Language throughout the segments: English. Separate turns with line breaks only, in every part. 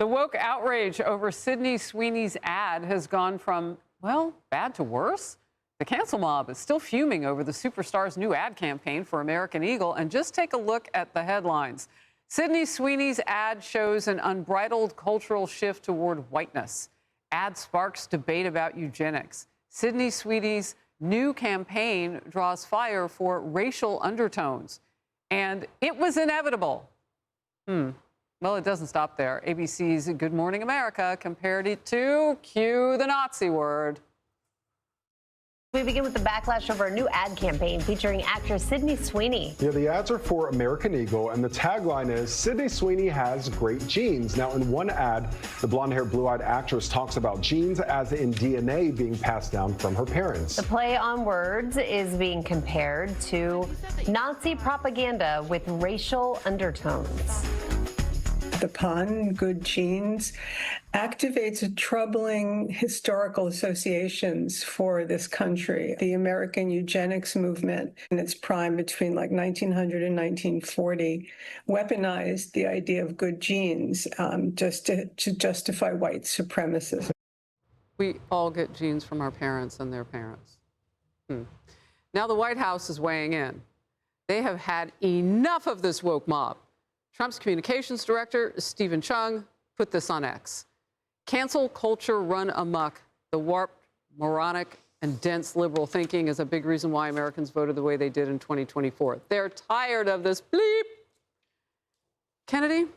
The woke outrage over Sydney Sweeney's ad has gone from, well, bad to worse. The cancel mob is still fuming over the superstar's new ad campaign for American Eagle. And just take a look at the headlines. Sydney Sweeney's ad shows an unbridled cultural shift toward whiteness. Ad sparks debate about eugenics. Sydney Sweeney's new campaign draws fire for racial undertones. And it was inevitable. Well, it doesn't stop there. ABC's Good Morning America compared it to, cue the Nazi word.
We begin with the backlash over a new ad campaign featuring actress Sydney Sweeney.
Yeah, the ads are for American Eagle, and the tagline is, Sydney Sweeney has great genes. Now, in one ad, the blonde-haired, blue-eyed actress talks about genes as in DNA being passed down from her parents.
The play on words is being compared to Nazi propaganda with racial undertones.
The pun, good genes, activates troubling historical associations for this country. The American eugenics movement in its prime between like 1900 and 1940 weaponized the idea of good genes just to justify white supremacism.
We all get genes from our parents and their parents. Now the White House is weighing in. They have had enough of this woke mob. Trump's communications director, Stephen Chung, put this on X. Cancel culture run amok. The warped, moronic, and dense liberal thinking is a big reason why Americans voted the way they did in 2024. They're tired of this bleep. Kennedy,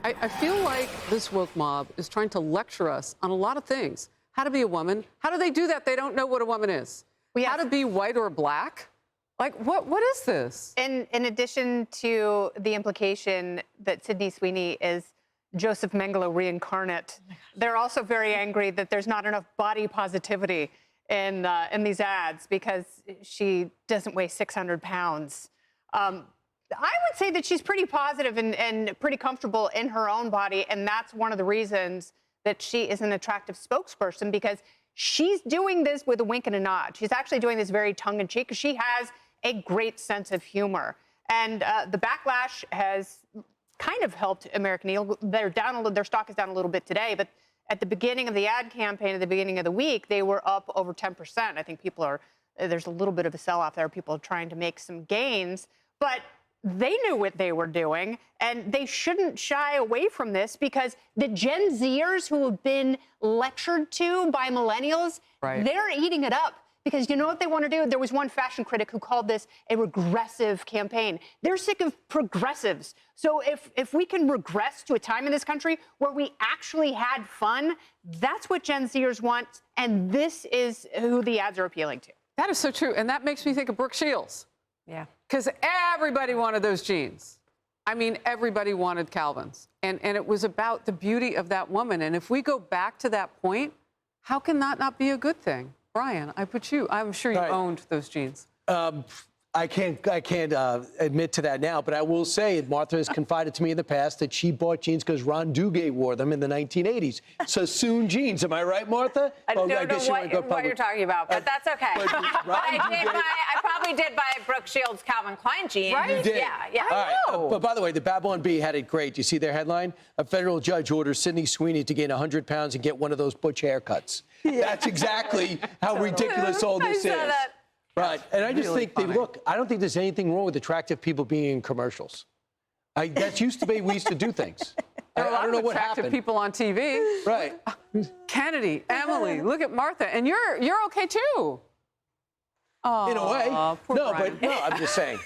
I feel like this woke mob is trying to lecture us on a lot of things. How to be a woman. How do they do that? They don't know what a woman is. How to be white or black. Like, what is this?
In addition to the implication that Sydney Sweeney is Joseph Mengele reincarnate, they're also very angry that there's not enough body positivity in these ads because she doesn't weigh 600 pounds. I would say that she's pretty positive and pretty comfortable in her own body, and that's one of the reasons that she is an attractive spokesperson, because she's doing this with a wink and a nod. She's actually doing this very tongue-in-cheek because she has a great sense of humor. And the backlash has kind of helped American Eagle. They're down their stock is down a little bit today, but at the beginning of the ad campaign, at the beginning of the week, they were up over 10%. I think there's a little bit of a sell-off there. People are trying to make some gains, but they knew what they were doing, and they shouldn't shy away from this because the Gen Zers who have been lectured to by millennials, they're eating it up. Because you know what they want to do? There was one fashion critic who called this a regressive campaign. They're sick of progressives. So if we can regress to a time in this country where we actually had fun, that's what Gen Zers want, and this is who the ads are appealing to.
That is so true, and that makes me think of Brooke Shields.
Yeah.
Because everybody wanted those jeans. I mean, everybody wanted Calvins. And it was about the beauty of that woman. And if we go back to that point, how can that not be a good thing? Brian, I'm sure you owned those jeans.
I can't admit to that now, but I will say Martha has confided to me in the past that she bought jeans because Ron Duguay wore them in the 1980s. Sassoon jeans, am I right, Martha?
I don't know what you're talking about, but that's okay. But I probably did buy Brooke Shields Calvin Klein jeans.
Right? You did?
Yeah.
All right. But by the way, the Babylon Bee had it great. You see their headline? A federal judge orders Sydney Sweeney to gain 100 pounds and get one of those butch haircuts. Yeah. That's exactly how ridiculous all this is. Right, and I just think, look, I don't think there's anything wrong with attractive people being in commercials. That used to be, we used to do things.
I don't know what happened. People on TV.
Right.
Kennedy, Emily, look at Martha, and you're okay too.
Oh, in a way. No,
Brian.
but no, I'm just saying.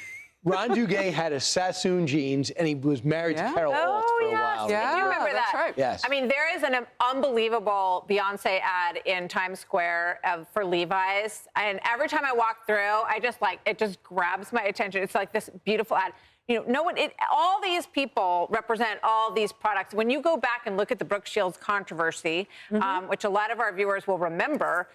Ron Duguay had a Sassoon jeans, and he was married to Carol Alt for a while.
Yeah, do you remember that?
Right.
Yes.
I mean, there is an unbelievable Beyonce ad in Times Square for Levi's, and every time I walk through, it just grabs my attention. It's like this beautiful ad. You know, all these people represent all these products. When you go back and look at the Brooke Shields controversy, which a lot of our viewers will remember,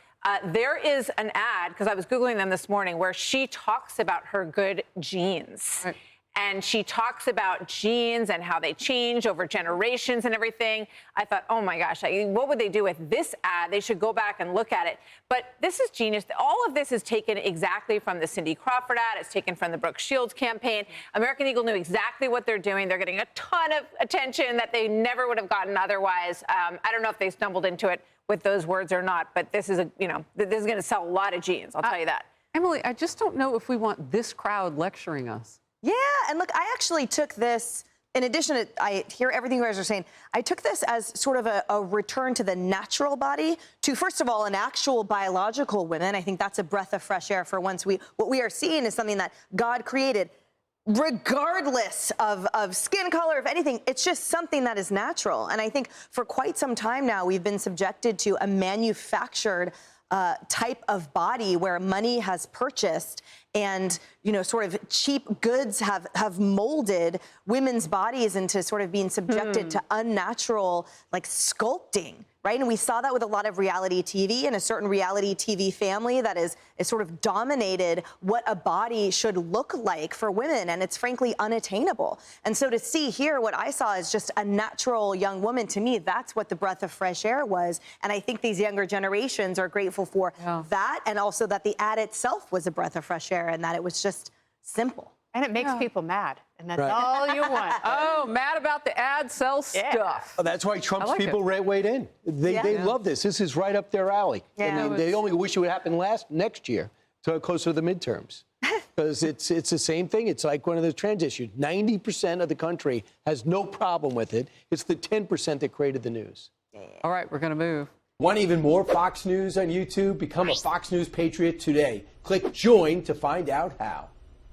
there is an ad, because I was Googling them this morning, where she talks about her good genes. Right. and she talks about genes and how they change over generations and everything. I thought, oh my gosh, what would they do with this ad? They should go back and look at it. But this is genius. All of this is taken exactly from the Cindy Crawford ad. It's taken from the Brooke Shields campaign. American Eagle knew exactly what they're doing. They're getting a ton of attention that they never would have gotten otherwise. I don't know if they stumbled into it with those words or not, but this is this is going to sell a lot of jeans. I'll tell you that.
Emily, I just don't know if we want this crowd lecturing us.
Yeah, and look, I actually took this, in addition to, I hear everything you guys are saying, I took this as sort of a return to the natural body, to, first of all, an actual biological women. I think that's a breath of fresh air for once. What we are seeing is something that God created, regardless of skin color, of anything. It's just something that is natural. And I think for quite some time now, we've been subjected to a manufactured type of body where money has purchased and, sort of cheap goods have molded women's bodies into sort of being subjected to unnatural, like, sculpting, right? And we saw that with a lot of reality TV and a certain reality TV family that is sort of dominated what a body should look like for women, and it's frankly unattainable. And so to see here what I saw is just a natural young woman, to me, that's what the breath of fresh air was. And I think these younger generations are grateful for that, and also that the ad itself was a breath of fresh air and that it was just simple.
And it makes people mad, and that's all you want.
Oh, mad about the ad sell stuff.
Oh, that's why Trump's
like
people weighed in. They love this. This is right up their alley.
Yeah.
And they only wish it would happen next year, closer to the midterms. Because it's the same thing. It's like one of those trans issues. 90% of the country has no problem with it. It's the 10% that created the news.
All right, we're going to move.
Want even more Fox News on YouTube? Become a Fox News Patriot today. Click join to find out how.